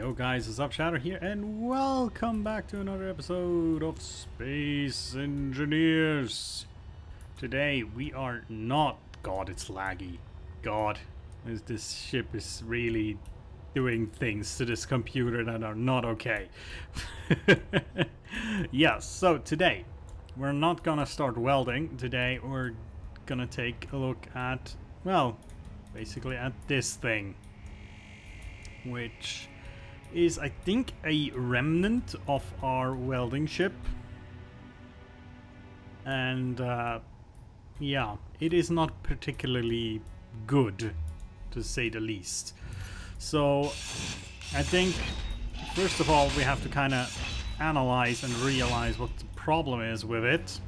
Yo guys, it's Up Shadow here, and welcome back to another episode of Space Engineers. Today we are not... God, it's laggy. God, this ship is really doing things to this computer that are not okay. Yes, so today we're not gonna start welding. Today we're gonna take a look at, well, basically at this thing, which is, I think, a remnant of our welding ship. And yeah, it is not particularly good, to say the least. So I think first of all we have to kind of analyze and realize what the problem is with it.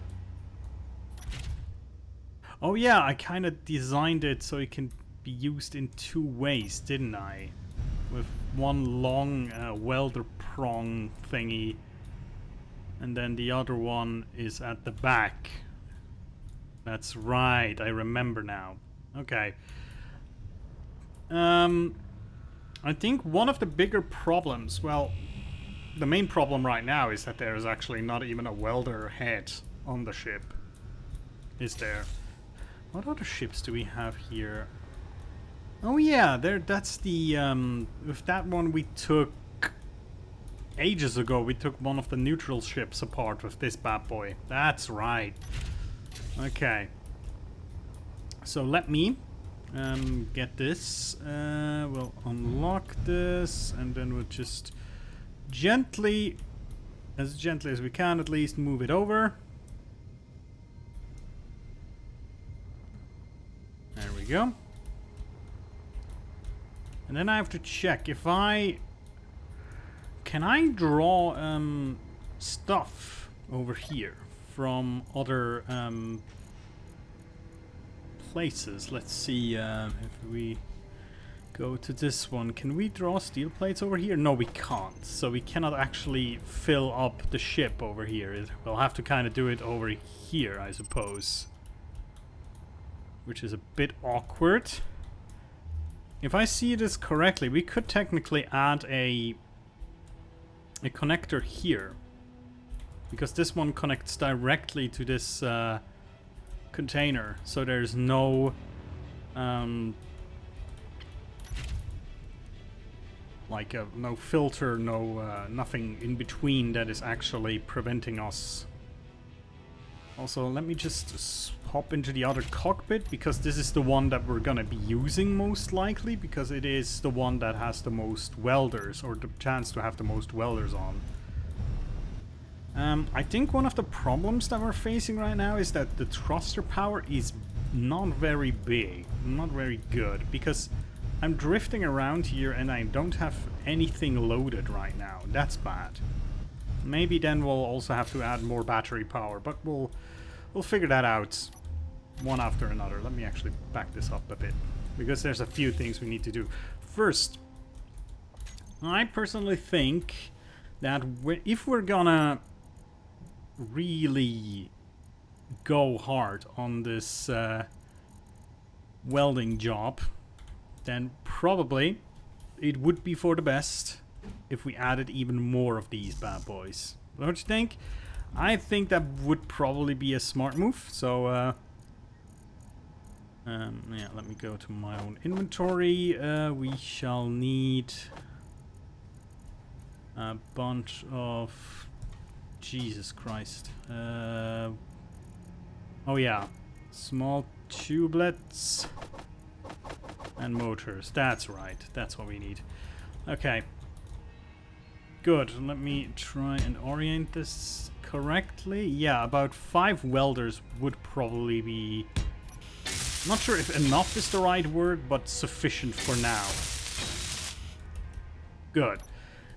Oh yeah, I kind of designed it so it can be used in two ways, didn't I? With one long welder prong thingy, and then the other one is at the back. That's right, I remember now. Okay. I think one of the bigger problems, well, the main problem right now is that there is actually not even a welder head on the ship. Is there? What other ships do we have here? Oh yeah, that's the, with that one we took ages ago. We took one of the neutral ships apart with this bad boy. That's right. Okay. So let me get this. We'll unlock this, and then we'll just gently as we can at least, move it over. There we go. And then I have to check if can I draw stuff over here from other places. Let's see if we go to this one. Can we draw steel plates over here? No, we can't. So we cannot actually fill up the ship over here. We'll have to kind of do it over here, I suppose. Which is a bit awkward. If I see this correctly, we could technically add a connector here, because this one connects directly to this container, so there's no no filter, no nothing in between that is actually preventing us. Also, let me just hop into the other cockpit, because this is the one that we're gonna be using most likely, because it is the one that has the most welders, or the chance to have the most welders on. I think one of the problems that we're facing right now is that the thruster power is not very big, not very good, because I'm drifting around here and I don't have anything loaded right now. That's bad. Maybe then we'll also have to add more battery power, but we'll figure that out one after another. Let me actually back this up a bit, because there's a few things we need to do. First, I personally think that if we're gonna really go hard on this welding job, then probably it would be for the best if we added even more of these bad boys. Don't you think? I think that would probably be a smart move. So yeah, let me go to my own inventory. We shall need a bunch of... Jesus Christ. Oh yeah, small tubelets and motors. That's right, that's what we need. Okay. Good, let me try and orient this correctly. Yeah, about 5 welders would probably be... Not sure if enough is the right word, but sufficient for now. Good.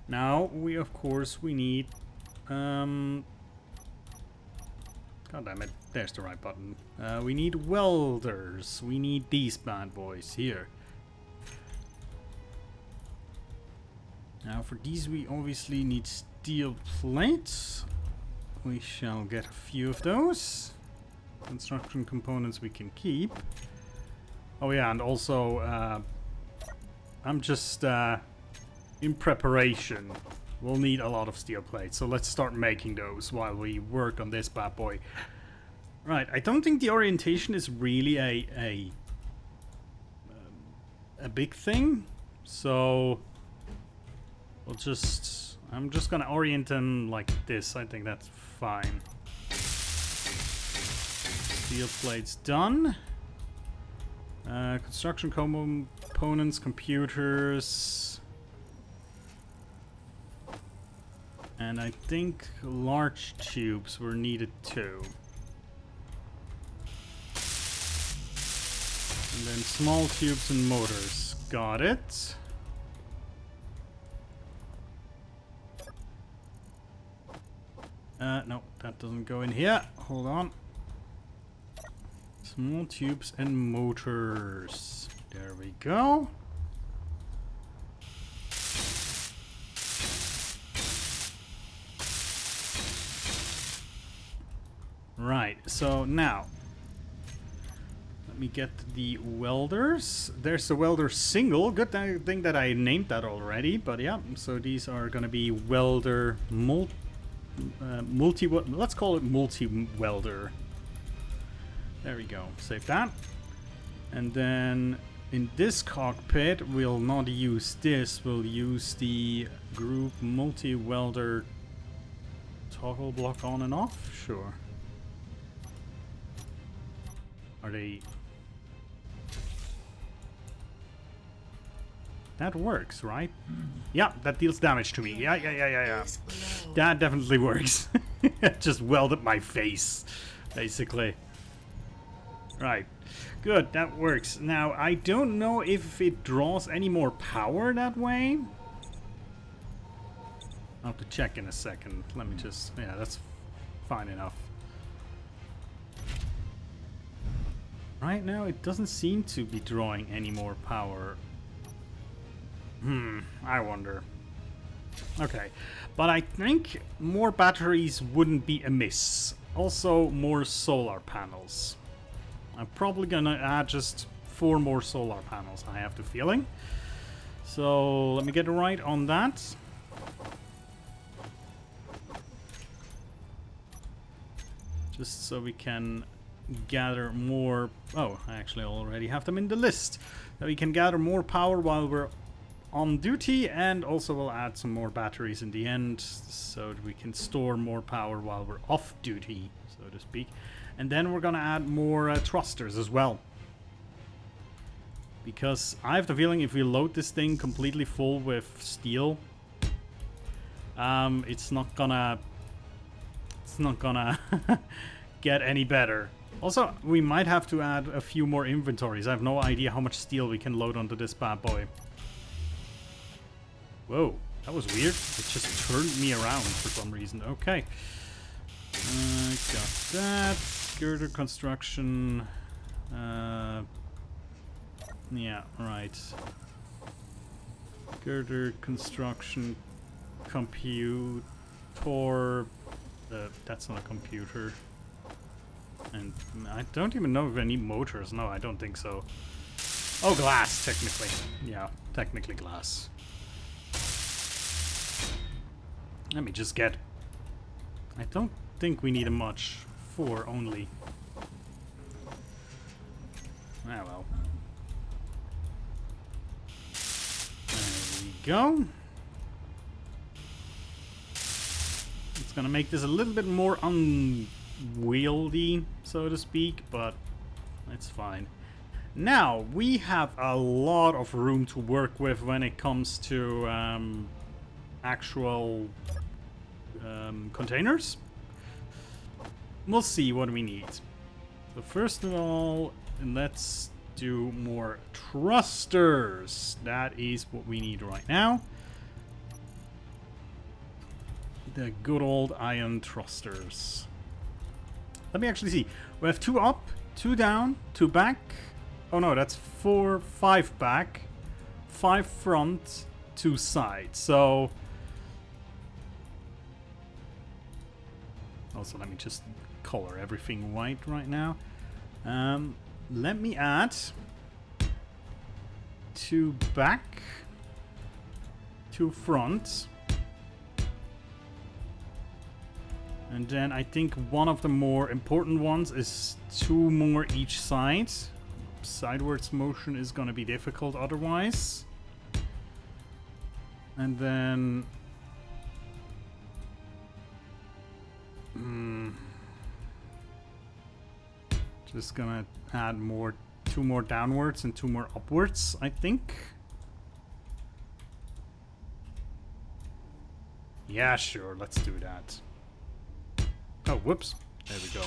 Now, of course, we need... God damn it, there's the right button. We need welders. We need these bad boys here. Now for these we obviously need steel plates. We shall get a few of those. Construction components we can keep. Oh yeah, and also I'm just in preparation, we'll need a lot of steel plates. So let's start making those while we work on this bad boy. Right, I don't think the orientation is really a big thing. So we'll just... I'm just gonna orient them like this. I think that's fine. Steel plates done. Construction components, computers. And I think large tubes were needed too. And then small tubes and motors. Got it. No, that doesn't go in here. Hold on. Small tubes and motors. There we go. Right, so now let me get the welders. There's the welder single. Good thing that I named that already, but yeah, so these are gonna be welder let's call it multi-welder. There we go, save that. And then in this cockpit, we'll not use this, we'll use the group multi-welder toggle block on and off, sure. Are they... That works, right? Yeah, that deals damage to me. Yeah. That definitely works. Just welded my face, basically. Right. Good, that works. Now, I don't know if it draws any more power that way. I'll have to check in a second. Let me just... Yeah, that's fine enough. Right now, it doesn't seem to be drawing any more power. I wonder. Okay, but I think more batteries wouldn't be amiss. Also, more solar panels. I'm probably gonna add just 4 more solar panels, I have the feeling. So, let me get right on that. Just so we can gather more... Oh, I actually already have them in the list. So we can gather more power while we're on duty, and also we'll add some more batteries in the end so that we can store more power while we're off duty, so to speak. And then we're gonna add more thrusters as well, because I have the feeling if we load this thing completely full with steel, it's not gonna get any better. Also, we might have to add a few more inventories. I have no idea how much steel we can load onto this bad boy. Whoa, that was weird. It just turned me around for some reason. Okay. Got that. Girder construction. Yeah, right. Girder construction. Computer. That's not a computer. And I don't even know if I need motors. No, I don't think so. Oh, glass, technically. Yeah, technically glass. Let me just get... I don't think we need a much. 4 only. Ah, well. There we go. It's gonna make this a little bit more unwieldy, so to speak, but it's fine. Now, we have a lot of room to work with when it comes to actual containers. We'll see what we need. So first of all, let's do more thrusters. That is what we need right now. The good old iron thrusters. Let me actually see. We have 2 up, 2 down, 2 back. Oh no, that's 5 back, 5 front, 2 side. So also let me just color everything white right now. Let me add 2 back, 2 front. And then I think one of the more important ones is 2 more each side. Sidewards motion is gonna be difficult otherwise. And then... just gonna add 2 more downwards and 2 more upwards, I think. Yeah, sure, let's do that. Oh, whoops. There we go.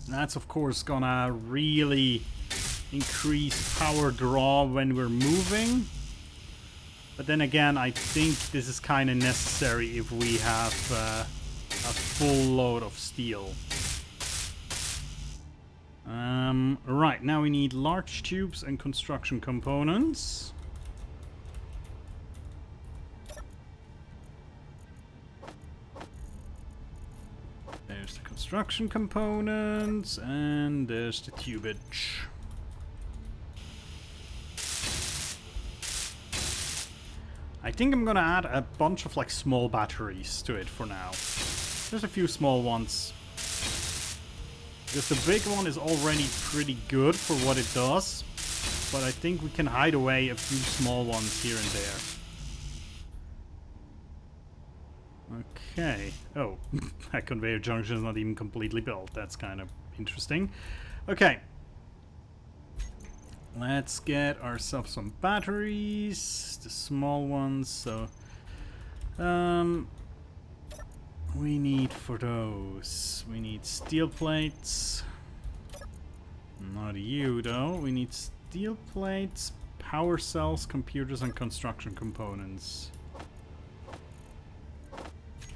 That's of course gonna really increase power draw when we're moving. But then again, I think this is kind of necessary if we have a full load of steel. Right, now we need large tubes and construction components. There's the construction components, and there's the tubage. I think I'm gonna add a bunch of like small batteries to it for now. There's a few small ones. Because the big one is already pretty good for what it does. But I think we can hide away a few small ones here and there. Okay. Oh, that conveyor junction is not even completely built. That's kind of interesting. Okay. Let's get ourselves some batteries. The small ones. So, we need for those. We need steel plates. Not you though. We need steel plates, power cells, computers, and construction components.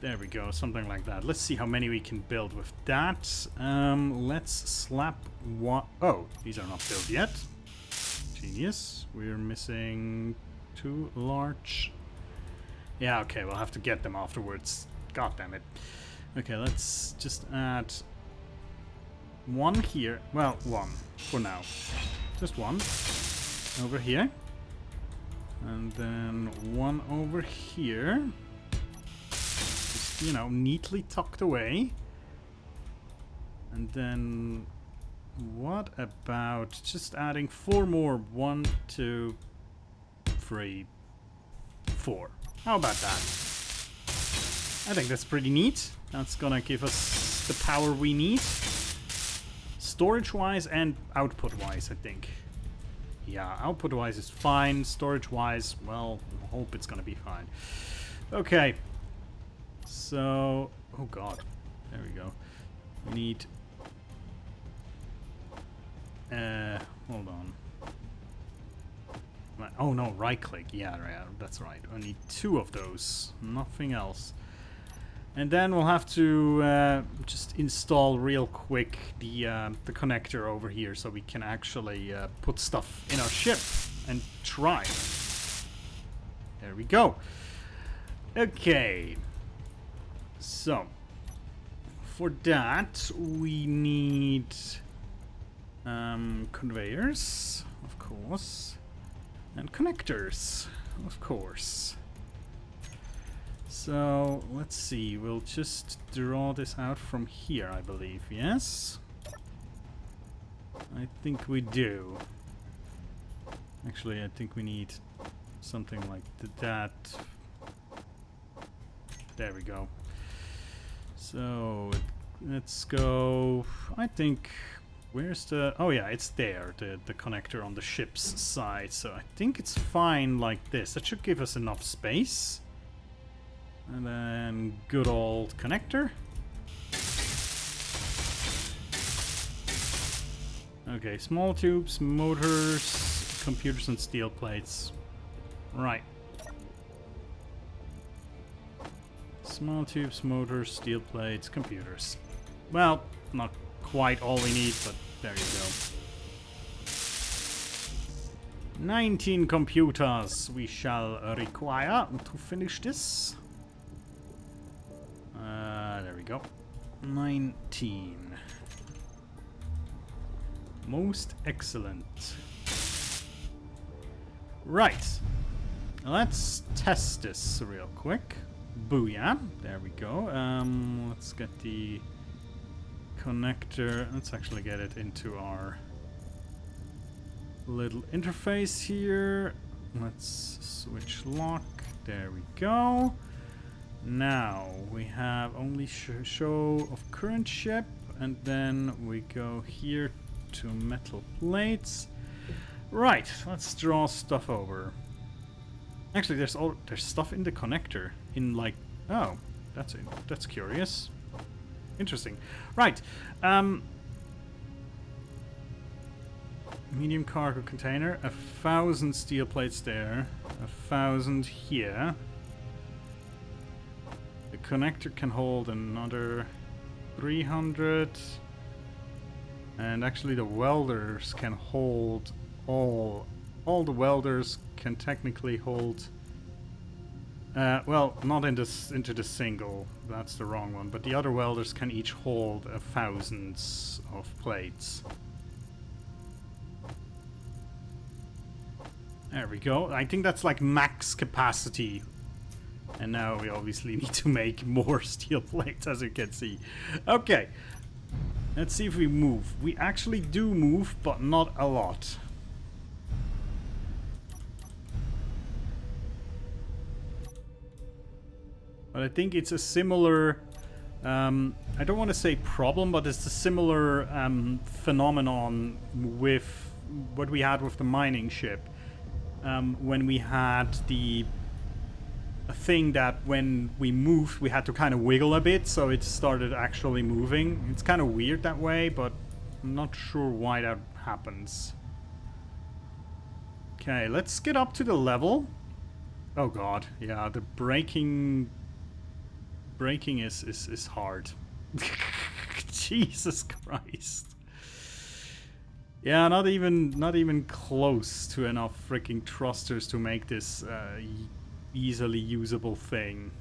There we go, something like that. Let's see how many we can build with that. Let's slap one. Oh, these are not built yet. Genius. We're missing 2 large. Yeah, okay, we'll have to get them afterwards. God damn it. Okay, let's just add 1 here. Well, 1 for now. Just 1 over here. And then 1 over here. Just, you know, neatly tucked away. And then what about just adding 4 more? 1, 2, 3, 4. How about that? I think that's pretty neat. That's gonna give us the power we need. Storage-wise and output-wise, I think. Yeah, output-wise is fine. Storage-wise, well, I hope it's gonna be fine. Okay. So... oh god. There we go. We need... hold on. Oh no, right-click. Yeah, that's right. I need 2 of those. Nothing else. And then we'll have to just install real quick the connector over here so we can actually put stuff in our ship and try. There we go. Okay. So, for that we need conveyors, of course, and connectors, of course. So, let's see, we'll just draw this out from here, I believe, yes? I think we do. Actually, I think we need something like that. There we go. So, let's go, I think, where's the... oh yeah, it's there, the connector on the ship's side. So I think it's fine like this. That should give us enough space. And then good old connector. Okay, small tubes, motors, computers, and steel plates. Right. Small tubes, motors, steel plates, computers. Well, not quite all we need, but there you go. 19 computers we shall require to finish this. There we go. 19. Most excellent. Right. Let's test this real quick. Booyah. There we go. Let's get the connector. Let's actually get it into our little interface here. Let's switch lock. There we go. Now we have only show of current ship, and then we go here to metal plates. Right, let's draw stuff over. Actually, there's stuff in the connector. In like, oh, that's curious. Interesting. Right. Medium cargo container. 1,000 steel plates there. 1,000 here. The connector can hold another 300. And actually the welders can hold all the welders can technically hold well, not into the single, that's the wrong one, but the other welders can each hold 1,000 of plates. There we go. I think that's like max capacity. And now we obviously need to make more steel plates, as you can see. Okay. Let's see if we move. We actually do move, but not a lot. But I think it's a similar... I don't want to say problem, but it's a similar phenomenon with what we had with the mining ship. When we had a thing that when we moved, we had to kind of wiggle a bit, so it started actually moving. It's kind of weird that way, but I'm not sure why that happens. Okay, let's get up to the level. Oh god, yeah, the braking is hard. Jesus Christ. Yeah, not even close to enough freaking thrusters to make this easily usable thing.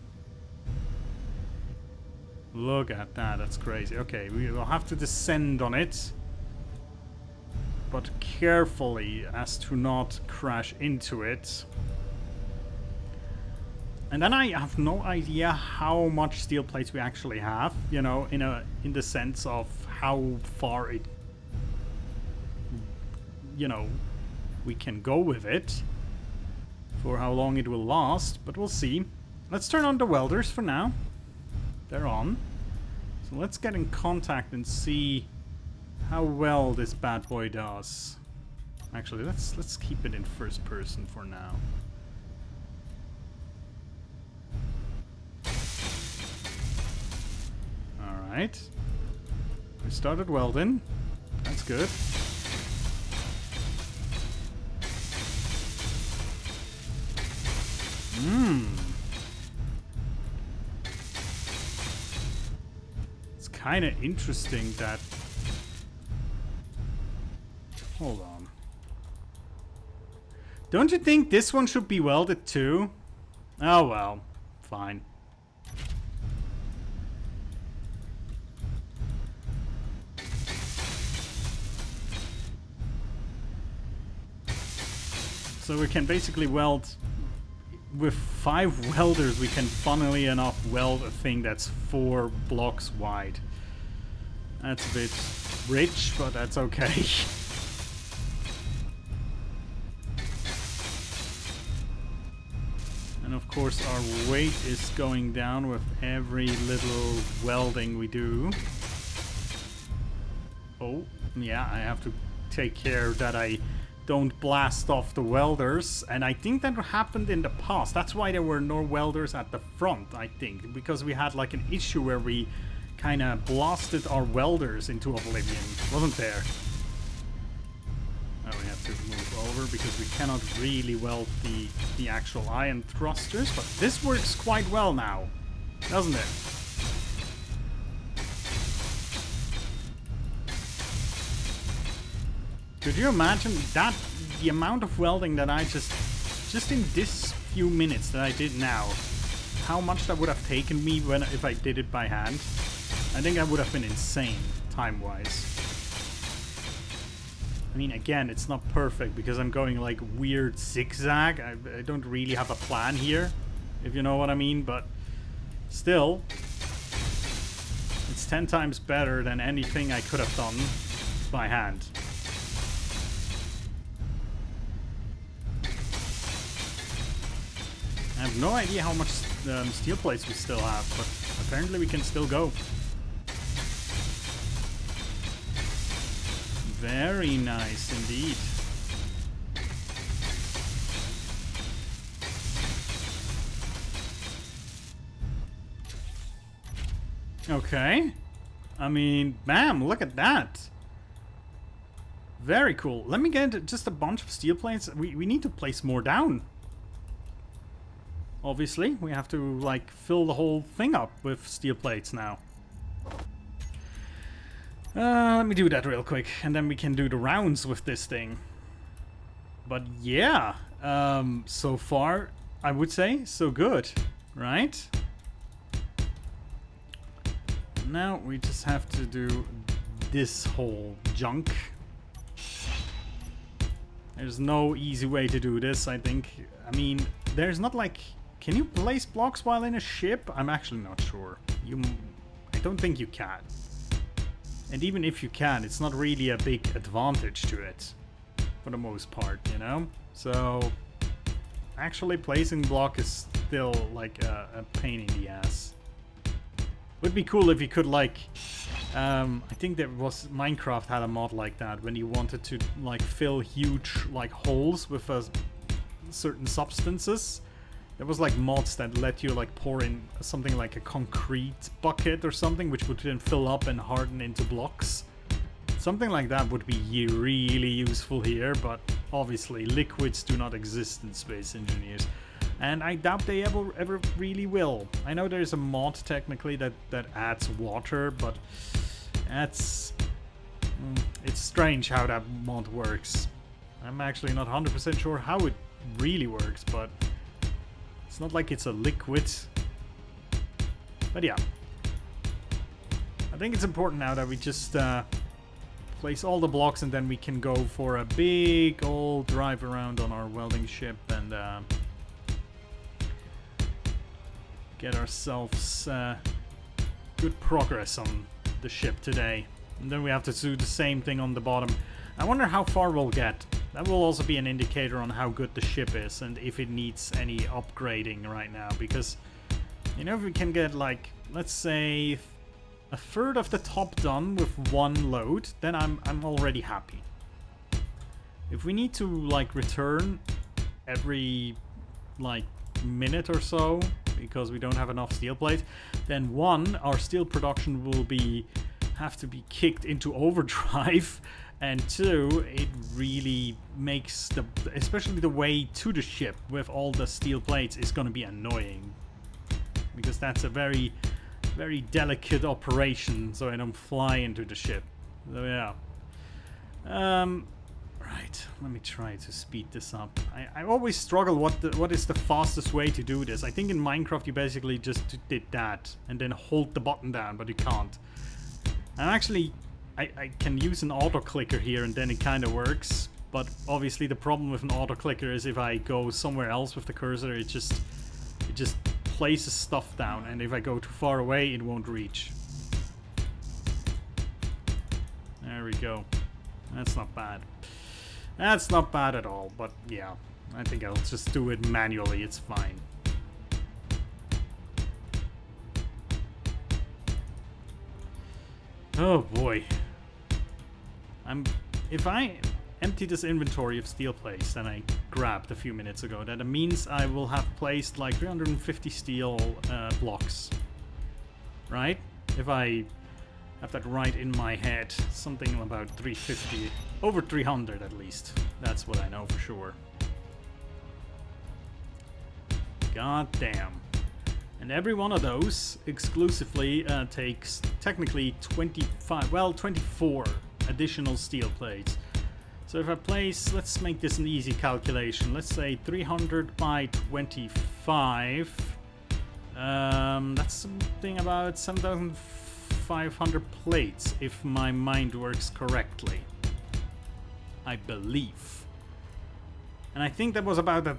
Look at that, that's crazy. Okay, we will have to descend on it, but carefully as to not crash into it. And then I have no idea how much steel plates we actually have, you know, in the sense of how far it, you know, we can go with it, for how long it will last, but we'll see. Let's turn on the welders for now. They're on. So let's get in contact and see how well this bad boy does. Actually, let's keep it in first person for now. Alright. We started welding. That's good. It's kind of interesting that... Hold on. Don't you think this one should be welded too? Oh well, fine. So we can basically weld... With 5 welders, we can, funnily enough, weld a thing that's 4 blocks wide. That's a bit rich, but that's okay. And of course, our weight is going down with every little welding we do. Oh, yeah, I have to take care that I don't blast off the welders, and I think that happened in the past. That's why there were no welders at the front, I think, because we had like an issue where we kind of blasted our welders into oblivion, wasn't there? Now we have to move over because we cannot really weld the actual iron thrusters, but this works quite well now, doesn't it? Could you imagine that, the amount of welding that I just in this few minutes that I did now, how much that would have taken me if I did it by hand? I think I would have been insane, time-wise. I mean, again, it's not perfect because I'm going like weird zigzag. I don't really have a plan here, if you know what I mean, but still, it's 10 times better than anything I could have done by hand. I have no idea how much steel plates we still have, but apparently we can still go. Very nice indeed. Okay. I mean, bam, look at that. Very cool. Let me get just a bunch of steel plates. We need to place more down. Obviously, we have to, like, fill the whole thing up with steel plates now. Let me do that real quick, and then we can do the rounds with this thing. But yeah, so far, I would say, so good, right? Now we just have to do this whole junk. There's no easy way to do this, I think. I mean, there's not like... Can you place blocks while in a ship? I'm actually not sure. I don't think you can. And even if you can, it's not really a big advantage to it. For the most part, you know? So, actually placing block is still like a pain in the ass. Would be cool if you could like... I think there was... Minecraft had a mod like that, when you wanted to like fill huge like holes with certain substances. There was like mods that let you like pour in something like a concrete bucket or something, which would then fill up and harden into blocks. Something like that would be really useful here, but obviously liquids do not exist in Space Engineers. And I doubt they ever really will. I know there's a mod technically that adds water, but that's... it's strange how that mod works. I'm actually not 100% sure how it really works, but... It's not like it's a liquid. But yeah. I think it's important now that we just place all the blocks and then we can go for a big old drive around on our welding ship and get ourselves good progress on the ship today. And then we have to do the same thing on the bottom. I wonder how far we'll get. That will also be an indicator on how good the ship is and if it needs any upgrading right now. Because, you know, if we can get like, let's say, a third of the top done with one load, then I'm already happy. If we need to like return every like minute or so because we don't have enough steel plates, then one, our steel production will have to be kicked into overdrive. And two, it really makes especially the way to the ship with all the steel plates is going to be annoying. Because that's a very, very delicate operation, so I don't fly into the ship. So yeah. Right, let me try to speed this up. I always struggle what is the fastest way to do this. I think in Minecraft you basically just did that and then hold the button down, but you can't. I'm actually... I can use an auto clicker here and then it kind of works, but obviously the problem with an auto clicker is if I go somewhere else with the cursor, it just places stuff down, and if I go too far away, it won't reach. There we go. That's not bad. That's not bad at all, but yeah, I think I'll just do it manually. It's fine. Oh boy. If I empty this inventory of steel plates that I grabbed a few minutes ago, that means I will have placed like 350 steel blocks. Right? If I have that right in my head, something about 350, over 300 at least. That's what I know for sure. God damn. And every one of those exclusively takes technically 24 additional steel plates. So if I place, let's make this an easy calculation. Let's say 300 by 25. That's something about 7,500 plates, if my mind works correctly. I believe. And I think that was about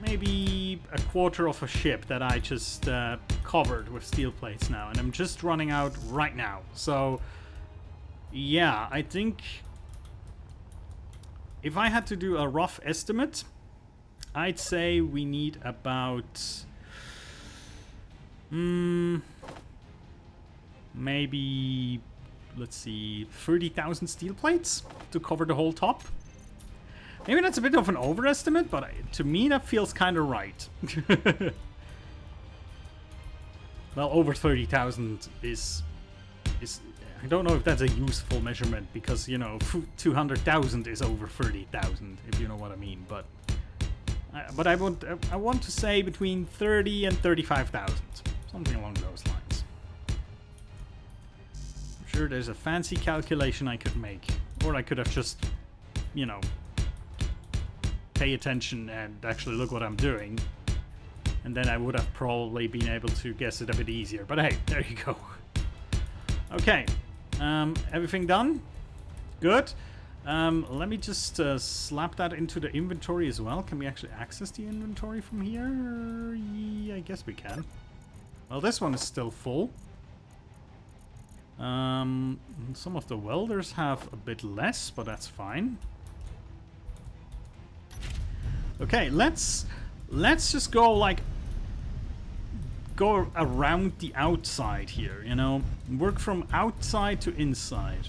maybe a quarter of a ship that I just covered with steel plates now. And I'm just running out right now. So, yeah, I think if I had to do a rough estimate, I'd say we need about maybe, let's see, 30,000 steel plates to cover the whole top. Maybe that's a bit of an overestimate, but to me that feels kind of right. Well, over 30,000 is I don't know if that's a useful measurement, because, you know, 200,000 is over 30,000, if you know what I mean. But I want to say between 30 and 35,000, something along those lines. I'm sure there's a fancy calculation I could make, or I could have just, you know, pay attention and actually look what I'm doing, and then I would have probably been able to guess it a bit easier. But hey, there you go. Okay, everything done? Good. Let me just slap that into the inventory as well. Can we actually access the inventory from here? Yeah, I guess we can. Well, this one is still full. Some of the welders have a bit less, but that's fine. Okay, let's just go around the outside here, you know? Work from outside to inside.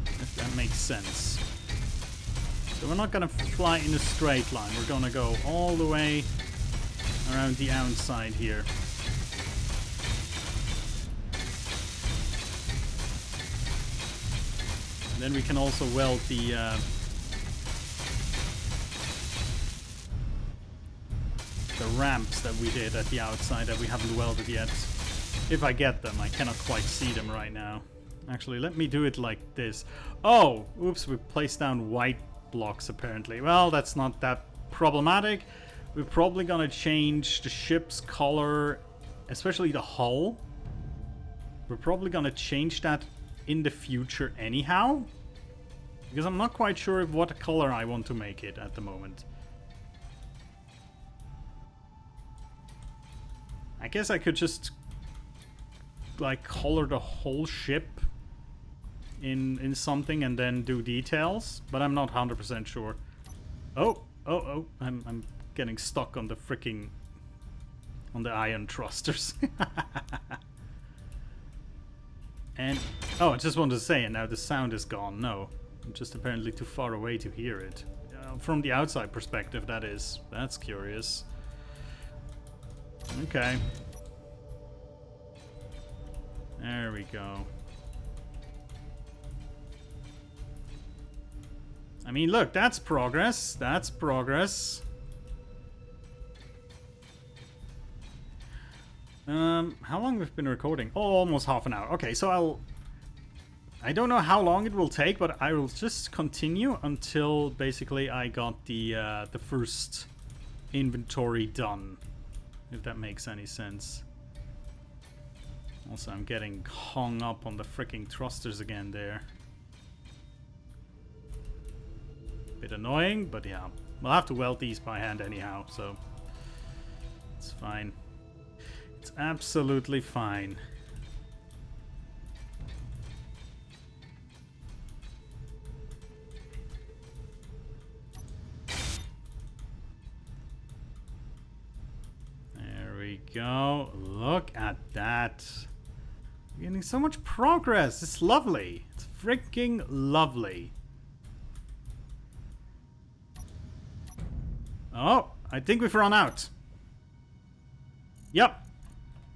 If that makes sense. So we're not gonna fly in a straight line. We're gonna go all the way around the outside here. And then we can also weld the ramps that we did at the outside that we haven't welded yet. If I get them, I cannot quite see them right now. Actually, let me do it like this. Oh, oops, we placed down white blocks apparently. Well, that's not that problematic. We're probably gonna change the ship's color, especially the hull. We're probably gonna change that in the future anyhow, because I'm not quite sure of what color I want to make it at the moment. I guess I could just like color the whole ship in something and then do details, but I'm not 100% sure. Oh, I'm getting stuck on the freaking iron thrusters. And oh, I just wanted to say, and now the sound is gone. No, I'm just apparently too far away to hear it. From the outside perspective, that is. That's curious. Okay. There we go. I mean, look, that's progress. That's progress. How long we've been recording? Oh, almost half an hour. Okay, so I don't know how long it will take, but I will just continue until basically I got the first inventory done. If that makes any sense. Also, I'm getting hung up on the freaking thrusters again there. Bit annoying, but yeah. We'll have to weld these by hand anyhow, so it's fine. It's absolutely fine. There we go. Look at that. We're getting so much progress. It's lovely. It's freaking lovely. Oh, I think we've run out. Yep.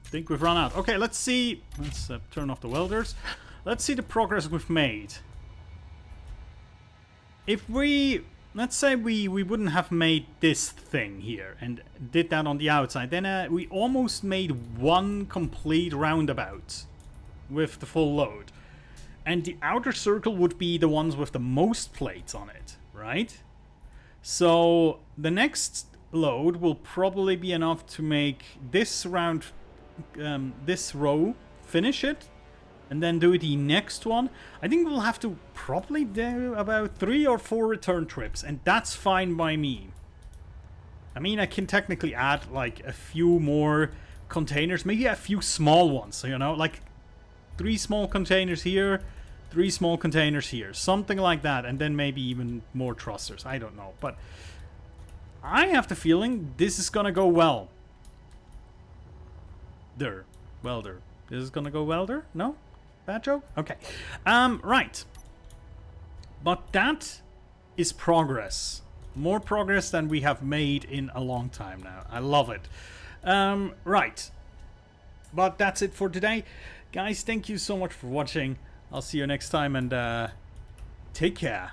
I think we've run out. Okay, let's see. Let's turn off the welders. Let's see the progress we've made. If we... Let's say we wouldn't have made this thing here and did that on the outside. Then we almost made one complete roundabout with the full load. And the outer circle would be the ones with the most plates on it, right? So the next load will probably be enough to make this round, this row, finish it. and then do the next one. I think we'll have to probably do about 3 or 4 return trips, and that's fine by me. I mean, I can technically add like a few more containers, maybe a few small ones, you know, like 3 small containers here, 3 small containers here, something like that, and then maybe even more thrusters. I don't know, but I have the feeling this is gonna go well. Welder. This is gonna go Welder? No? Bad joke? Okay. Right. But that is progress. More progress than we have made in a long time now. I love it. Right. But that's it for today. Guys, thank you so much for watching. I'll see you next time, and take care.